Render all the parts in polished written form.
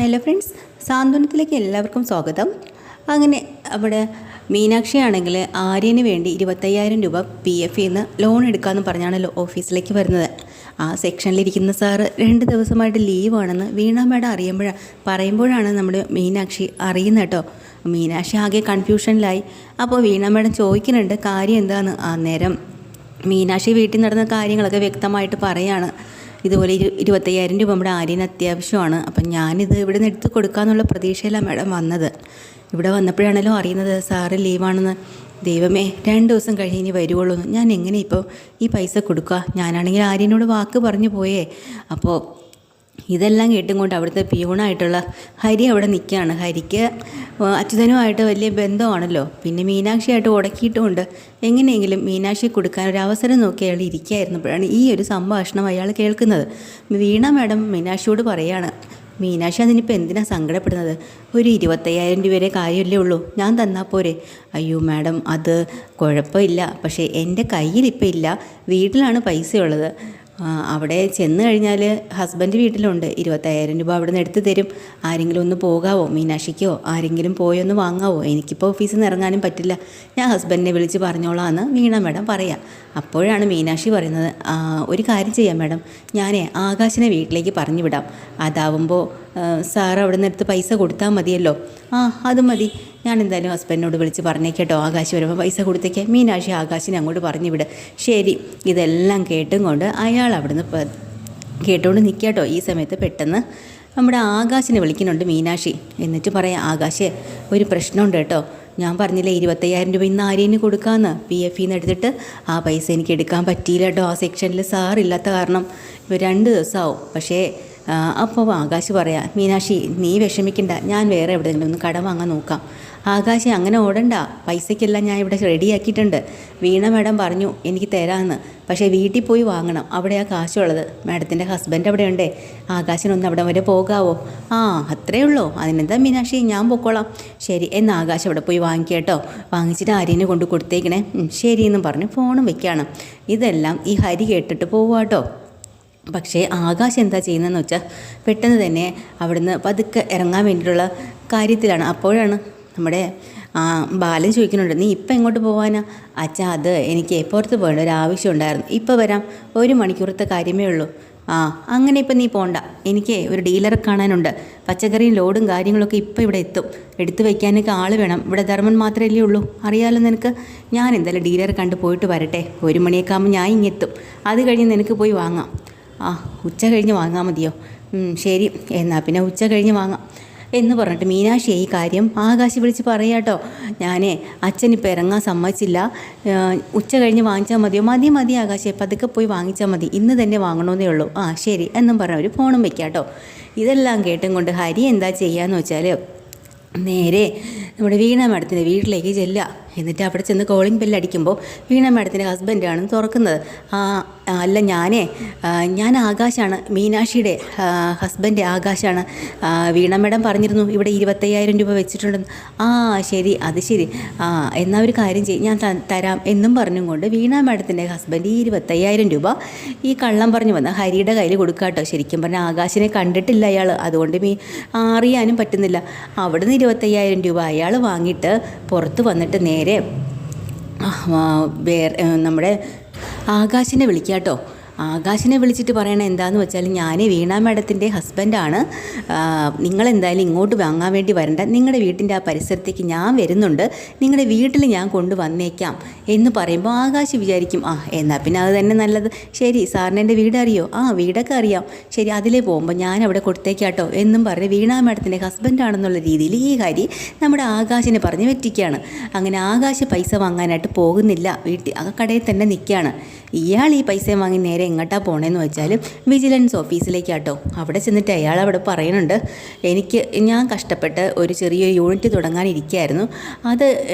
Hello friends, സാന്ത്വനത്തിലേക്ക് എല്ലാവർക്കും സ്വാഗതം. അങ്ങനെ അവിടെ മീനാക്ഷി ആണെങ്കിൽ ആര്യന് വേണ്ടി 25,000 രൂപ PF നിന്ന് ലോൺ എടുക്കാമെന്ന് പറഞ്ഞാണല്ലോ ഓഫീസിലേക്ക് വരുന്നത്. ആ സെക്ഷനിലിരിക്കുന്ന സാറ് 2 ദിവസമായിട്ട് ലീവാണെന്ന് വീണ മാഡം പറയുമ്പോഴാണ് നമ്മുടെ മീനാക്ഷി അറിയുന്നത് കേട്ടോ. മീനാക്ഷി ആകെ കൺഫ്യൂഷനിലായി. അപ്പോൾ വീണ മാഡം ചോദിക്കുന്നുണ്ട് കാര്യം എന്താണെന്ന്. അന്നേരം മീനാക്ഷി വീട്ടിൽ നടന്ന കാര്യങ്ങളൊക്കെ വ്യക്തമായിട്ട് പറയാണ്. ഇതുപോലെ 25,000 രൂപ നമ്മുടെ ആര്യന് അത്യാവശ്യമാണ്. അപ്പം ഞാനിത് ഇവിടെ നിന്ന് എടുത്ത് കൊടുക്കാമെന്നുള്ള പ്രതീക്ഷയിലാണ് മാഡം വന്നത്. ഇവിടെ വന്നപ്പോഴാണല്ലോ അറിയുന്നത് സാറ് ലീവാണെന്ന്. ദൈവമേ, 2 ദിവസം കഴിഞ്ഞ് ഇനി വരുവുള്ളൂ. ഞാൻ എങ്ങനെ ഇപ്പോൾ ഈ പൈസ കൊടുക്കുക? ഞാനാണെങ്കിൽ ആര്യനോട് വാക്ക് പറഞ്ഞു പോയേ. അപ്പോൾ ഇതെല്ലാം കേട്ടും കൊണ്ട് അവിടുത്തെ പിയൂണായിട്ടുള്ള ഹരി അവിടെ നിൽക്കുകയാണ്. ഹരിക്ക് അച്യുതനുമായിട്ട് വലിയ ബന്ധമാണല്ലോ. പിന്നെ മീനാക്ഷിയായിട്ട് ഉടക്കിയിട്ടുമുണ്ട്. എങ്ങനെയെങ്കിലും മീനാക്ഷി കൊടുക്കാൻ ഒരു അവസരം നോക്കി അയാൾ ഇരിക്കുകയായിരുന്നപ്പോഴാണ് ഈ ഒരു സംഭാഷണം അയാൾ കേൾക്കുന്നത്. വീണ മാഡം മീനാക്ഷിയോട് പറയാണ്, മീനാക്ഷി അതിനിപ്പോൾ എന്തിനാണ് സങ്കടപ്പെടുന്നത്? ഒരു 25,000 രൂപയുടെ കാര്യമല്ലേ ഉള്ളൂ, ഞാൻ തന്നാൽ പോരെ? അയ്യോ മാഡം, അത് കുഴപ്പമില്ല. പക്ഷേ എൻ്റെ കയ്യിലിപ്പോൾ ഇല്ല, വീട്ടിലാണ് പൈസയുള്ളത്. അവിടെ ചെന്ന് കഴിഞ്ഞാൽ ഹസ്ബൻഡ് വീട്ടിലുണ്ട്. 25,000 രൂപ അവിടെ നിന്ന് എടുത്ത് തരും. ആരെങ്കിലും ഒന്ന് പോകാവോ? മീനാക്ഷിക്കോ ആരെങ്കിലും പോയൊന്ന് വാങ്ങാവോ? എനിക്കിപ്പോൾ ഓഫീസിൽ നിന്ന് ഇറങ്ങാനും പറ്റില്ല, ഞാൻ ഹസ്ബൻഡിനെ വിളിച്ച് പറഞ്ഞോളാം എന്ന് വീണ മാഡം പറയാം. അപ്പോഴാണ് മീനാക്ഷി പറയുന്നത്, ഒരു കാര്യം ചെയ്യാം മാഡം, ഞാനേ ആകാശിനെ വീട്ടിലേക്ക് പറഞ്ഞു വിടാം. അതാവുമ്പോൾ സാർ അവിടെ നിന്ന് എടുത്ത് പൈസ കൊടുത്താൽ മതിയല്ലോ. അത് മതി, ഞാൻ എന്തായാലും ഹസ്ബൻഡിനോട് വിളിച്ച് പറഞ്ഞേക്കേട്ടോ, ആകാശ് വരുമ്പോൾ പൈസ കൊടുത്തേക്ക്. മീനാക്ഷി ആകാശിനെ അങ്ങോട്ട് പറഞ്ഞു വിട്. ശരി. ഇതെല്ലാം കേട്ടും കൊണ്ട് അയാൾ അവിടുന്ന് കേട്ടുകൊണ്ട് നിൽക്കാട്ടോ. ഈ സമയത്ത് പെട്ടെന്ന് നമ്മുടെ ആകാശിനെ വിളിക്കുന്നുണ്ട് മീനാക്ഷി. എന്നിട്ട് പറയാം, ആകാശേ ഒരു പ്രശ്നമുണ്ട് കേട്ടോ. ഞാൻ പറഞ്ഞില്ലേ 25,000 രൂപ ഇന്ന് ആര്യന് കൊടുക്കാമെന്ന്. PF നിന്ന് എടുത്തിട്ട് ആ പൈസ എനിക്ക് എടുക്കാൻ പറ്റിയില്ല കേട്ടോ. ആ സെക്ഷനിൽ സാറില്ലാത്ത കാരണം ഇപ്പോൾ 2 ദിവസമാവും. പക്ഷേ അപ്പോൾ ആകാശ് പറയാം, മീനാക്ഷി നീ വിഷമിക്കണ്ട, ഞാൻ വേറെ എവിടെയെങ്കിലും ഒന്ന് കടം വാങ്ങാൻ നോക്കാം. ആകാശ് അങ്ങനെ ഓടണ്ട, പൈസയ്ക്കെല്ലാം ഞാൻ ഇവിടെ റെഡിയാക്കിയിട്ടുണ്ട്. വീണ മാഡം പറഞ്ഞു എനിക്ക് തരാമെന്ന്. പക്ഷേ വീട്ടിൽ പോയി വാങ്ങണം, അവിടെയാണ് കാശുള്ളത്. മാഡത്തിൻ്റെ ഹസ്ബൻഡ് അവിടെ ഉണ്ടേ, ആകാശിനൊന്ന് അവിടെ വരെ പോകാവോ? അത്രയേ ഉള്ളൂ, അതിനെന്താ മീനാക്ഷി, ഞാൻ പൊക്കോളാം. ശരി, എന്നാൽ ആകാശ് അവിടെ പോയി വാങ്ങിക്കേട്ടോ, വാങ്ങിച്ചിട്ട് ആര്യനെ കൊണ്ട് കൊടുത്തേക്കണേ. ശരിയെന്നും പറഞ്ഞ് ഫോണും വെക്കുകയാണ്. ഇതെല്ലാം ഈ ഹരി കേട്ടിട്ട് പോവാട്ടോ. പക്ഷേ ആകാശ് എന്താ ചെയ്യുന്നതെന്ന് വെച്ചാൽ പെട്ടെന്ന് തന്നെ അവിടുന്ന് പതുക്കെ ഇറങ്ങാൻ വേണ്ടിയിട്ടുള്ള കാര്യത്തിലാണ്. അപ്പോഴാണ് നമ്മുടെ ബാലൻ ചോദിക്കുന്നുണ്ട്, നീ ഇപ്പം എങ്ങോട്ട് പോകാനാ? അച്ഛാ, അത് എനിക്ക് പുറത്ത് പോകേണ്ട ഒരു ആവശ്യം ഉണ്ടായിരുന്നു, ഇപ്പോൾ വരാം, 1 മണിക്കൂറത്തെ കാര്യമേ ഉള്ളൂ. അങ്ങനെ ഇപ്പം നീ പോകണ്ട, എനിക്ക് ഒരു ഡീലറെ കാണാനുണ്ട്. പച്ചക്കറിയും ലോഡും കാര്യങ്ങളൊക്കെ ഇപ്പം ഇവിടെ എത്തും, എടുത്തു വയ്ക്കാനൊക്കെ ആൾ വേണം. ഇവിടെ ധർമ്മൻ മാത്രമല്ലേ ഉള്ളൂ, അറിയാമല്ലോ നിനക്ക്. ഞാൻ എന്തായാലും ഡീലറെ കണ്ട് പോയിട്ട് വരട്ടെ. 1 മണിയൊക്കെ ആകുമ്പോൾ ഞാൻ ഇങ്ങെത്തും. അത് കഴിഞ്ഞ് നിനക്ക് പോയി വാങ്ങാം. ഉച്ച കഴിഞ്ഞ് വാങ്ങാൻ മതിയോ? ശരി, എന്നാൽ പിന്നെ ഉച്ച കഴിഞ്ഞ് വാങ്ങാം എന്ന് പറഞ്ഞിട്ട് മീനാക്ഷി ഈ കാര്യം ആകാശ് വിളിച്ച് പറയാട്ടോ. ഞാനേ അച്ഛനിപ്പോൾ ഇറങ്ങാൻ സമ്മതിച്ചില്ല, ഉച്ച കഴിഞ്ഞ് വാങ്ങിച്ചാൽ മതിയോ? മതി ആകാശേ, പതുക്കെ പോയി വാങ്ങിച്ചാൽ മതി, ഇന്ന് തന്നെ വാങ്ങണമെന്നേ ഉള്ളൂ. ശരി എന്നും പറഞ്ഞ ഒരു ഫോണും വെക്കാട്ടോ. ഇതെല്ലാം കേട്ടും കൊണ്ട് ഹരി എന്താ ചെയ്യാന്ന് വെച്ചാൽ നേരെ നമ്മുടെ വീണ മാഡത്തിൻ്റെ വീട്ടിലേക്ക് ചെല്ലുക. എന്നിട്ട് അവിടെ ചെന്ന് കോളിംഗ് ബെല്ലടിക്കുമ്പോൾ വീണ മാഡത്തിൻ്റെ ഹസ്ബൻഡാണ് തുറക്കുന്നത്. അല്ല, ഞാൻ ആകാശാണ്, മീനാക്ഷിയുടെ ഹസ്ബൻഡ് ആകാശാണ്. വീണ മാഡം പറഞ്ഞിരുന്നു ഇവിടെ 25,000 രൂപ വെച്ചിട്ടുണ്ടെന്ന്. ശരി, അത് ശരി. എന്നാൽ ഒരു കാര്യം ചെയ്യും, ഞാൻ തരാം എന്നും പറഞ്ഞും കൊണ്ട് വീണ മാഡത്തിൻ്റെ ഹസ്ബൻഡ് ഈ 25,000 രൂപ ഈ കള്ളം പറഞ്ഞു വന്ന ഹരിയുടെ കയ്യിൽ കൊടുക്കാട്ടോ. ശരിക്കും പറഞ്ഞാൽ ആകാശിനെ കണ്ടിട്ടില്ല അയാൾ, അതുകൊണ്ട് അറിയാനും പറ്റുന്നില്ല. അവിടുന്ന് 25,000 രൂപ അയാൾ വാങ്ങിയിട്ട് പുറത്ത് വന്നിട്ട് നേരെ നമ്മുടെ ആകാശിനെ വിളിക്കാട്ടോ. ആകാശിനെ വിളിച്ചിട്ട് പറയണത് എന്താണെന്ന് വെച്ചാൽ, ഞാൻ വീണ മാഡത്തിൻ്റെ ഹസ്ബൻഡാണ്, നിങ്ങളെന്തായാലും ഇങ്ങോട്ട് വാങ്ങാൻ വേണ്ടി വരണ്ട, നിങ്ങളുടെ വീട്ടിൻ്റെ ആ പരിസരത്തേക്ക് ഞാൻ വരുന്നുണ്ട്, നിങ്ങളുടെ വീട്ടിൽ ഞാൻ കൊണ്ടുവന്നേക്കാം എന്ന് പറയുമ്പോൾ ആകാശ് വിചാരിക്കും, എന്നാൽ പിന്നെ അത് തന്നെ നല്ലത്. ശരി, സാറിന് എൻ്റെ വീട് അറിയോ? വീടൊക്കെ അറിയാം. ശരി, അതിലേ പോകുമ്പോൾ ഞാൻ അവിടെ കൊടുത്തേക്കാട്ടോ എന്നും പറഞ്ഞ് വീണ മാഡത്തിൻ്റെ ഹസ്ബൻഡാണെന്നുള്ള രീതിയിൽ ഈ ഹരി നമ്മുടെ ആകാശിനെ പറഞ്ഞ് വെറ്റിക്കുകയാണ്. അങ്ങനെ ആകാശ് പൈസ വാങ്ങാനായിട്ട് പോകുന്നില്ല, ആ കടയിൽ തന്നെ നിൽക്കുകയാണ്. ഇയാൾ ഈ പൈസ വാങ്ങി നേരെ എങ്ങോട്ടാണ് പോകണമെന്ന് വെച്ചാൽ വിജിലൻസ് ഓഫീസിലേക്കാട്ടോ. അവിടെ ചെന്നിട്ട് അയാൾ അവിടെ പറയുന്നുണ്ട്, ഞാൻ കഷ്ടപ്പെട്ട് ഒരു ചെറിയൊരു യൂണിറ്റ് തുടങ്ങാനിരിക്കുകയായിരുന്നു. അത്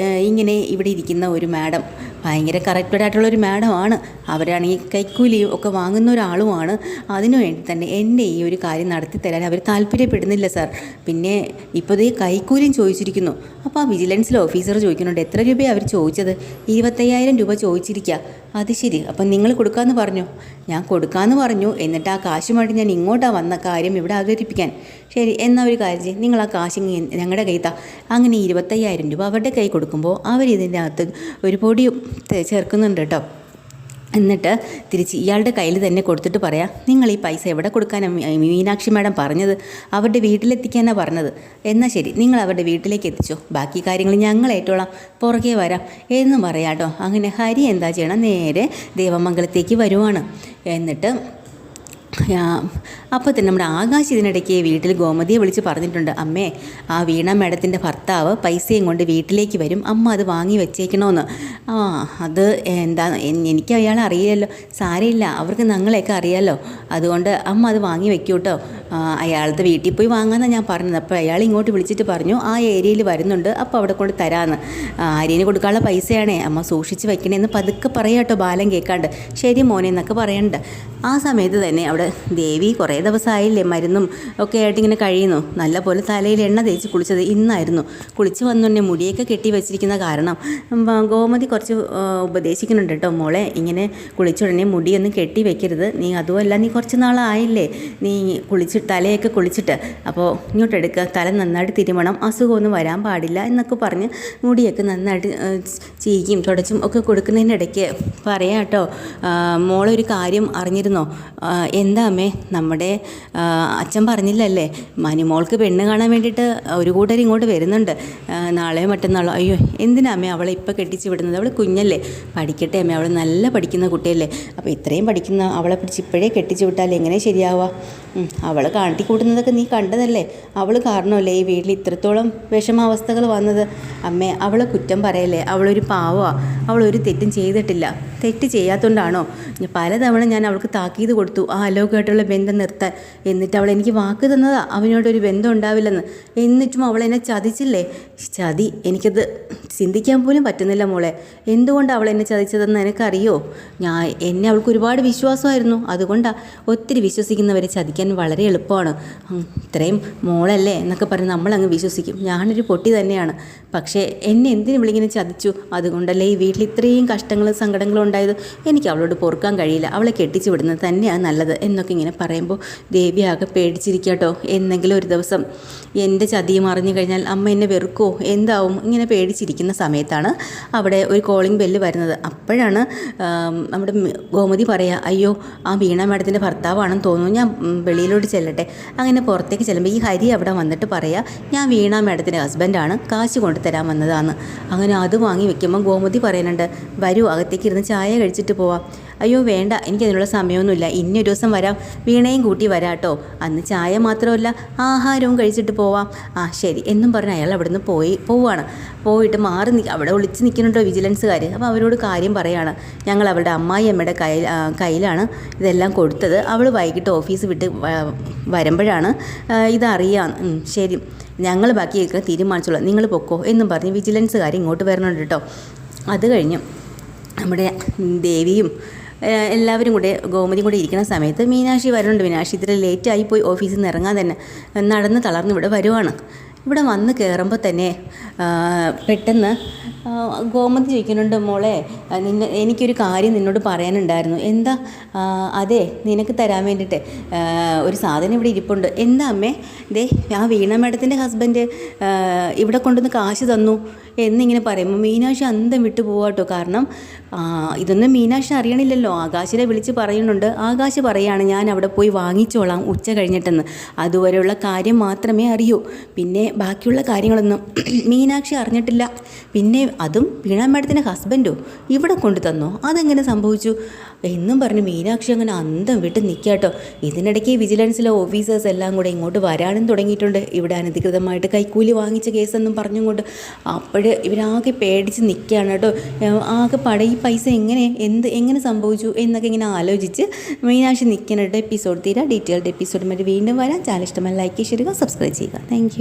ഇങ്ങനെ ഇവിടെ ഇരിക്കുന്ന ഒരു മാഡം ഭയങ്കര കറക്റ്റഡ് ആയിട്ടുള്ളൊരു മാഡമാണ്. അവരാണെങ്കിൽ കൈക്കൂലിയും ഒക്കെ വാങ്ങുന്ന ഒരാളുമാണ്. അതിനുവേണ്ടി തന്നെ എൻ്റെ ഈ ഒരു കാര്യം നടത്തി തരാൻ അവർ താല്പര്യപ്പെടുന്നില്ല സാർ. പിന്നെ ഇപ്പോൾ ഇതേ കൈക്കൂലിയും ചോദിച്ചിരിക്കുന്നു. അപ്പോൾ ആ വിജിലൻസിലെ ഓഫീസർ ചോദിക്കുന്നുണ്ട്, എത്ര രൂപയാണ് അവർ ചോദിച്ചത്? 25,000 രൂപ ചോദിച്ചിരിക്കുക. അത് ശരി, അപ്പം നിങ്ങൾ കൊടുക്കാമെന്ന് പറഞ്ഞു? ഞാൻ കൊടുക്കാമെന്ന് പറഞ്ഞു, എന്നിട്ട് ആ കാശുമായിട്ട് ഞാൻ ഇങ്ങോട്ടാണ് വന്ന കാര്യം ഇവിടെ അവതരിപ്പിക്കാൻ. ശരി, എന്നാൽ ഒരു കാര്യം ചെയ്യും, നിങ്ങൾ ആ കാശ് ഞങ്ങളുടെ കയ്യിൽ താ. അങ്ങനെ 25,000 രൂപ അവരുടെ കൈ കൊടുക്കുമ്പോൾ അവർ ഇതിൻ്റെ അകത്ത് ഒരു പൊടി ചേർക്കുന്നുണ്ട് കേട്ടോ. എന്നിട്ട് തിരിച്ച് ഇയാളുടെ കയ്യിൽ തന്നെ കൊടുത്തിട്ട് പറയാം, നിങ്ങൾ ഈ പൈസ എവിടെ കൊടുക്കാനാണ് മീനാക്ഷി മാഡം പറഞ്ഞത്? അവരുടെ വീട്ടിലെത്തിക്കാനാണ് പറഞ്ഞത്. എന്നാൽ ശരി, നിങ്ങൾ അവരുടെ വീട്ടിലേക്ക് എത്തിച്ചോ, ബാക്കി കാര്യങ്ങൾ ഞങ്ങൾ ഏറ്റോളാം, പുറകെ വരാം എന്ന് പറയാം കേട്ടോ. അങ്ങനെ ഹരി എന്താ ചെയ്യണം, നേരെ ദേവമംഗലത്തേക്ക് വരുവാണ്. എന്നിട്ട് അപ്പോൾ തന്നെ നമ്മുടെ ആകാശ് ഇതിനിടയ്ക്ക് വീട്ടിൽ ഗോമതിയെ വിളിച്ച് പറഞ്ഞിട്ടുണ്ട്, അമ്മേ ആ വീണ മാഡത്തിൻ്റെ ഭർത്താവ് പൈസയും കൊണ്ട് വീട്ടിലേക്ക് വരും, അമ്മ അത് വാങ്ങി വെച്ചേക്കണമെന്ന്. അത് എന്താ, എനിക്ക് അയാളെ അറിയില്ലല്ലോ. സാരമില്ല, അവർക്ക് ഞങ്ങളെയൊക്കെ അറിയാമല്ലോ, അതുകൊണ്ട് അമ്മ അത് വാങ്ങി വെക്കൂ കേട്ടോ. അയാളത്തെ വീട്ടിൽ പോയി വാങ്ങാമെന്നാണ് ഞാൻ പറഞ്ഞത്. അപ്പോൾ അയാൾ ഇങ്ങോട്ട് വിളിച്ചിട്ട് പറഞ്ഞു ആ ഏരിയയിൽ വരുന്നുണ്ട്, അപ്പോൾ അവിടെ കൊണ്ട് തരാമെന്ന്. ആര്യന് കൊടുക്കാനുള്ള പൈസയാണേ, അമ്മ സൂക്ഷിച്ച് വെക്കണേന്ന് പതുക്കെ പറയാം കേട്ടോ, ബാലം കേൾക്കാണ്ട്. ശരി മോനെ എന്നൊക്കെ പറയണ്ട. ആ സമയത്ത് തന്നെ അവിടെ ദേവി കുറേ ദിവസമായില്ലേ മരുന്നും ഒക്കെ ആയിട്ട് ഇങ്ങനെ കഴിയുന്നു. നല്ല പോലെ തലയിൽ എണ്ണ തേച്ച് കുളിച്ചത് ഇന്നായിരുന്നു. കുളിച്ച് വന്നുടനെ മുടിയൊക്കെ കെട്ടി വെച്ചിരിക്കുന്ന കാരണം ഗോമതി കുറച്ച് ഉപദേശിക്കുന്നുണ്ട് കേട്ടോ, മോളെ ഇങ്ങനെ കുളിച്ചുടനെ മുടിയൊന്നും കെട്ടി വെക്കരുത്, നീ അതുമല്ല നീ കുറച്ച് നാളായില്ലേ നീ തലയൊക്കെ കുളിച്ചിട്ട്, അപ്പോൾ ഇങ്ങോട്ടെടുക്കുക, തല നന്നായിട്ട് തിരുമണം, അസുഖമൊന്നും വരാൻ പാടില്ല എന്നൊക്കെ പറഞ്ഞ് മുടിയൊക്കെ നന്നായിട്ട് ചീകിയും തുടച്ചും ഒക്കെ കൊടുക്കുന്നതിനിടയ്ക്ക് പറയാം കേട്ടോ, മോളൊരു കാര്യം അറിഞ്ഞിരുന്നോ? എന്താ അമ്മേ, നമ്മുടെ അച്ഛൻ പറഞ്ഞില്ലല്ലേ മനുമോൾക്ക് പെണ്ണ് കാണാൻ വേണ്ടിയിട്ട് ഒരു കൂട്ടർ ഇങ്ങോട്ട് വരുന്നുണ്ട്, നാളെയോ മറ്റന്നാളോ. അയ്യോ എന്തിനാ അമ്മേ അവളെ ഇപ്പോൾ കെട്ടിച്ച് വിടുന്നത്? അവൾ കുഞ്ഞല്ലേ, പഠിക്കട്ടെ അമ്മേ, അവൾ നല്ല പഠിക്കുന്ന കുട്ടിയല്ലേ. അപ്പോൾ ഇത്രയും പഠിക്കുന്ന അവളെ പിടിച്ച് ഇപ്പോഴേ കെട്ടിച്ച് വിട്ടാൽ എങ്ങനെ ശരിയാവുക? അവൾ കാട്ടിക്കൂട്ടുന്നതൊക്കെ നീ കണ്ടതല്ലേ, അവൾ കാരണമല്ലേ ഈ വീട്ടിൽ ഇത്രത്തോളം വിഷമാവസ്ഥകൾ വന്നത്. അമ്മേ അവളെ കുറ്റം പറയല്ലേ, അവളൊരു പാവമാണ്, അവളൊരു തെറ്റും ചെയ്തിട്ടില്ല. തെറ്റ് ചെയ്യാത്തതുകൊണ്ടാണോ? പലതവണ ഞാൻ അവൾക്ക് താക്കീത് കൊടുത്തു ആ അലോകമായിട്ടുള്ള ബന്ധം നിർത്താൻ. എന്നിട്ട് അവൾ എനിക്ക് വാക്ക് തന്നതാ അവനോടൊരു ബന്ധം ഉണ്ടാവില്ലെന്ന്. എന്നിട്ടും അവൾ എന്നെ ചതിച്ചില്ലേ? ചതി എനിക്കത് ചിന്തിക്കാൻ പോലും പറ്റുന്നില്ല മോളെ. എന്തുകൊണ്ടാണ് അവൾ എന്നെ ചതിച്ചതെന്ന് എനിക്കറിയോ? എന്നെ അവൾക്ക് ഒരുപാട് വിശ്വാസമായിരുന്നു, അതുകൊണ്ടാണ്. ഒത്തിരി വിശ്വസിക്കുന്നവരെ ചതിക്കാൻ വളരെ എളുപ്പമാണ്. ഇത്രയും മോളല്ലേ എന്നൊക്കെ പറഞ്ഞ് നമ്മളങ്ങ് വിശ്വസിക്കും. ഞാനൊരു പൊട്ടി തന്നെയാണ്, പക്ഷേ എന്നെ എന്തിനു വിളിങ്ങനെ ചതിച്ചു? അതുകൊണ്ടല്ലേ ഈ വീട്ടിൽ ഇത്രയും കഷ്ടങ്ങളും സങ്കടങ്ങളും ഉണ്ടായത്. എനിക്ക് അവളോട് പൊറുക്കാൻ കഴിയില്ല, അവളെ കെട്ടിച്ചു വിടുന്നത് തന്നെയാണ് നല്ലത് എന്നൊക്കെ ഇങ്ങനെ പറയുമ്പോൾ ദേവി ആകെ പേടിച്ചിരിക്കട്ടോ. എന്നെങ്കിലും ഒരു ദിവസം എൻ്റെ ചതിയും അറിഞ്ഞു കഴിഞ്ഞാൽ അമ്മ എന്നെ വെറുക്കോ എന്താവും ഇങ്ങനെ പേടിച്ചിരിക്കുന്ന സമയത്താണ് അവിടെ ഒരു കോളിംഗ് ബെല്ല് വരുന്നത്. അപ്പോഴാണ് നമ്മുടെ ഗോമതി പറയുക, അയ്യോ ആ വീണ മാഡത്തിൻ്റെ ഭർത്താവാണെന്ന് തോന്നുന്നു, ഞാൻ വെളിയിലോട്ട് ചെല്ലട്ടെ. അങ്ങനെ പുറത്തേക്ക് ചെല്ലുമ്പോൾ ഈ ഹരി അവിടെ വന്നിട്ട് പറയുക, ഞാൻ വീണ മാഡത്തിൻ്റെ ഹസ്ബൻഡാണ്, കാശ് കൊണ്ടുതരാൻ വന്നതാണ്. അങ്ങനെ അത് വാങ്ങി വെക്കുമ്പോൾ ഗോമതി പറയുന്നുണ്ട്, വരൂ അകത്തേക്ക് ഇരുന്ന് ചായ കഴിച്ചിട്ട് പോവാം. അയ്യോ വേണ്ട, എനിക്കതിനുള്ള സമയമൊന്നുമില്ല, ഇന്നൊരു ദിവസം വരാം, വീണയും കൂട്ടി വരാം കേട്ടോ, അന്ന് ചായ മാത്രമല്ല ആഹാരവും കഴിച്ചിട്ട് പോവാം. ശരി എന്നും പറഞ്ഞ് അയാൾ അവിടെ നിന്ന് പോവുകയാണ്. പോയിട്ട് അവിടെ ഒളിച്ച് നിൽക്കുന്നുണ്ടോ വിജിലൻസുകാർ. അപ്പോൾ അവരോട് കാര്യം പറയുകയാണ്, ഞങ്ങൾ അവളുടെ അമ്മായിയമ്മയുടെ കയ്യിലാണ് ഇതെല്ലാം കൊടുത്തത്, അവൾ വൈകിട്ട് ഓഫീസ് വിട്ട് വരുമ്പോഴാണ് ഇതറിയാം. ശരി ഞങ്ങൾ ബാക്കിയൊക്കെ തീരുമാനിച്ചോളാം, നിങ്ങൾ പൊക്കോ എന്നും പറഞ്ഞ് വിജിലൻസുകാർ ഇങ്ങോട്ട് വരണുണ്ട് കേട്ടോ. അത് കഴിഞ്ഞ് നമ്മുടെ ദേവിയും എല്ലാവരും കൂടെ ഗോമതിയും കൂടെ ഇരിക്കുന്ന സമയത്ത് മീനാക്ഷി വരുന്നുണ്ട്. മീനാക്ഷി ഇത്തിരി ലേറ്റായിപ്പോയി ഓഫീസിൽ നിന്ന് ഇറങ്ങാൻ തന്നെ, നടന്ന് തളർന്ന് ഇവിടെ വരുവാണ്. ഇവിടെ വന്ന് കയറുമ്പോൾ തന്നെ പെട്ടെന്ന് ഗോമതി ചോദിക്കുന്നുണ്ട്, മോളെ എനിക്കൊരു കാര്യം നിന്നോട് പറയാനുണ്ടായിരുന്നു. എന്താ? അതെ നിനക്ക് തരാൻ വേണ്ടിയിട്ട് ഒരു സാധനം ഇവിടെ ഇരിപ്പുണ്ട്. എന്താ അമ്മേ? ദേ ആ വീണ മാഡത്തിൻ്റെ ഹസ്ബൻഡ് ഇവിടെ കൊണ്ടുവന്ന് കാശ് തന്നു എന്നിങ്ങനെ പറയുമ്പോൾ മീനാക്ഷി അന്തം വിട്ടു പോവാട്ടോ. കാരണം ഇതൊന്നും മീനാക്ഷി അറിയണില്ലല്ലോ. ആകാശിനെ വിളിച്ച് പറയുന്നുണ്ട്. ആകാശ് പറയാണ്, ഞാൻ അവിടെ പോയി വാങ്ങിച്ചോളാം ഉച്ച കഴിഞ്ഞിട്ടെന്ന്. അതുവരെയുള്ള കാര്യം മാത്രമേ അറിയൂ, പിന്നെ ബാക്കിയുള്ള കാര്യങ്ങളൊന്നും മീനാക്ഷി അറിഞ്ഞിട്ടില്ല. പിന്നെ അതും വീണ മാഡത്തിൻ്റെ ഹസ്ബൻഡോ ഇവിടെ കൊണ്ടു തന്നോ? അതെങ്ങനെ സംഭവിച്ചു എന്നും പറഞ്ഞ് മീനാക്ഷി അങ്ങനെ അന്തം വിട്ട് നിൽക്കാട്ടോ. ഇതിനിടയ്ക്ക് വിജിലൻസിലെ ഓഫീസേഴ്സ് എല്ലാം കൂടെ ഇങ്ങോട്ട് വരാനും തുടങ്ങിയിട്ടുണ്ട്. ഇവിടെ അനധികൃതമായിട്ട് കൈക്കൂലി വാങ്ങിച്ച കേസെന്നും പറഞ്ഞുകൊണ്ട്. അപ്പോൾ ഇവരാകെ പേടിച്ച് നിൽക്കുകയാണ് കേട്ടോ. ആകെ ഈ പൈസ എങ്ങനെ സംഭവിച്ചു എന്നൊക്കെ ഇങ്ങനെ ആലോചിച്ച് മീനാക്ഷി നിൽക്കുന്നുണ്ട്. എപ്പിസോഡ് തീരാ ഡീറ്റെയിൽഡ് എപ്പിസോഡ് മറ്റു വീണ്ടും വരാം. ചാനൽ ഇഷ്ടമായി ലൈക്ക് ചെയ്യുക, സബ്സ്ക്രൈബ് ചെയ്യുക. താങ്ക്